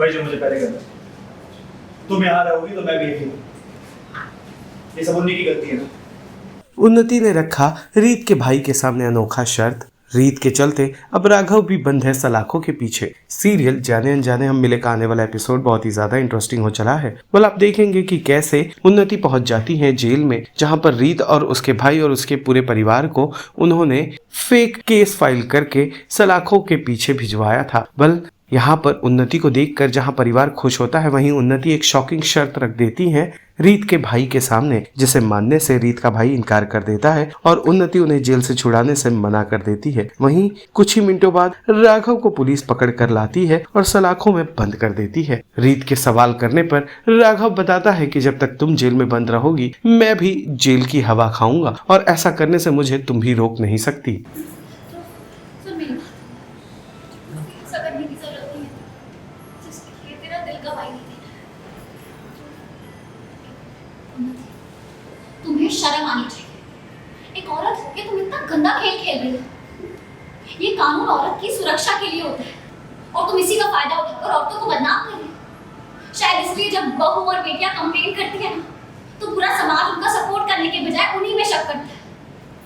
वही जो मुझे पहले करना। तुम यहाँ रहोगी तो मैं भी यही हूँ। ये सब उन्हीं की गलती है ना। उन्नति ने रखा रीत के भाई के सामने अनोखा शर्त। रीत के चलते अब राघव भी बंद है सलाखों के पीछे। सीरियल जाने अनजाने हम मिले का आने वाला एपिसोड बहुत ही ज्यादा इंटरेस्टिंग हो चला है। well, आप देखेंगे कि कैसे उन्नति पहुंच जाती है जेल में, जहां पर रीत और उसके भाई और उसके पूरे परिवार को उन्होंने फेक केस फाइल करके सलाखों के पीछे भिजवाया था। यहाँ पर उन्नति को देखकर जहाँ परिवार खुश होता है, वहीं उन्नति एक शॉकिंग शर्त रख देती है रीत के भाई के सामने, जिसे मानने से रीत का भाई इनकार कर देता है और उन्नति उन्हें जेल से छुड़ाने से मना कर देती है। वहीं कुछ ही मिनटों बाद राघव को पुलिस पकड़ कर लाती है और सलाखों में बंद कर देती है। रीत के सवाल करने पर राघव बताता है कि जब तक तुम जेल में बंद रहोगी मैं भी जेल की हवा खाऊंगा और ऐसा करने से मुझे तुम भी रोक नहीं सकती। तुम्हें शर्म आनी चाहिए। एक औरत होके तुम इतना गंदा खेल खेल रही हो। ये कानून औरत की सुरक्षा के लिए होता है और तुम इसी का फायदा उठाकर औरतों को बदनाम कर रही हो। शायद इसलिए जब बहू और बेटियां कंप्लेन करती है ना, तो पूरा समाज उनका सपोर्ट करने के बजाय उन्हीं में शक करता है।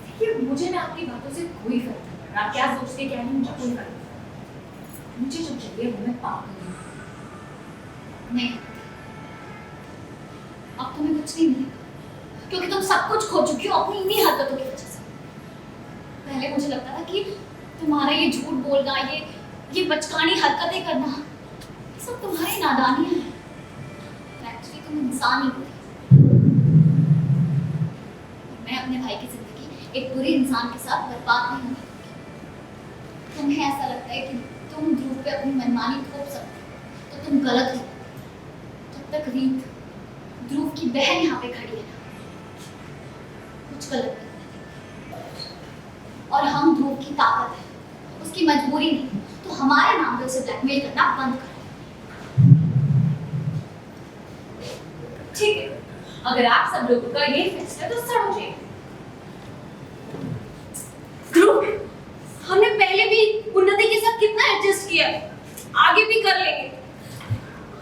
देखिए, मुझे ना आपकी बातों से कोई फर्क नहीं पड़ रहा। क्या सोचते क्या नहीं, मुझे कोई फर्क नहीं पड़ता। मुझे जो चाहिए वो मैं पाऊंगी। नहीं, अब तुम्हें कुछ नहीं मिलेगा क्योंकि तुम सब कुछ खो चुकी हो अपनी इन्हीं हरकतों की वजह से। पहले मुझे लगता था कि तुम्हारा ये झूठ बोलना, ये बचकानी हरकतें करना, ये सब तुम्हारी नादानी है। एक्चुअली तुम इंसान ही हो। मैं अपने भाई की जिंदगी एक बुरे इंसान के साथ बर्बाद नहीं होने दूंगी। तुम्हें ऐसा लगता है कि तुम ध्रुव पे अपनी मनमानी थोप सकते हो, तो तुम गलत हो। जब तक रीत ध्रुव की बहन यहाँ पे खड़ी है ना, कुछ गलत नहीं। और हम ध्रुव की ताकत है, उसकी मजबूरी नहीं। तो हमारे नाम पे उसे ब्लैकमेल करना बंद करो। ठीक है, अगर आप सब लोगों का ये फैसला है तो समझिए। ध्रुव, हमने पहले भी उन्नति के साथ कितना एडजस्ट किया, आगे भी कर लेंगे।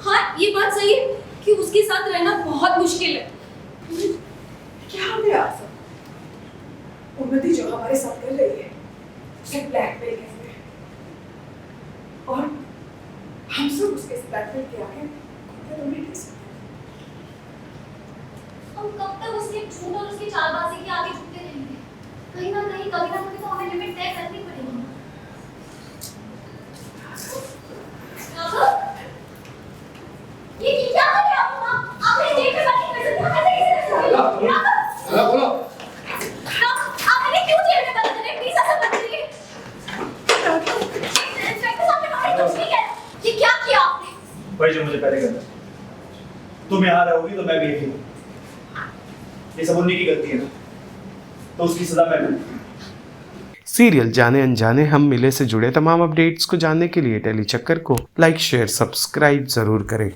हाँ, ये बात सही है कि उसके साथ रहना बहुत मुश्किल है। क्या हो गया सब? उन्नति जो हमारे साथ कर रही है उसे ब्लैकमेल कहते हैं और हम सब उसके ब्लैकमेल के आगे घुटने तो नहीं टेक सकते। हम कब तक उसके झूठ और उसकी चालबाजी के आगे झुकते रहेंगे? कहीं ना कहीं कभी ना कभी तो हमें लिमिट तय करनी पड़ेगी। ये क्या कर रहे हो आप? आपने जेल में बंद कर दिया, कैसे किसी ने बोलो। आपने क्यों जेल में बंद करे? प्लीज ऐसा मत करिए। इंस्पेक्टर साहब ने कुछ नहीं किया। ये क्या किया आपने? वही जो मुझे पहले करना। तुम यहाँ रहोगी तो मैं भी यही हूँ। ये सब उन्हीं की गलती है ना, तो उसकी सजा मैं दूँ। सीरियल जाने अनजाने हम मिले से जुड़े तमाम अपडेट्स को जानने के लिए टेली चक्कर को लाइक शेयर सब्सक्राइब जरूर करें।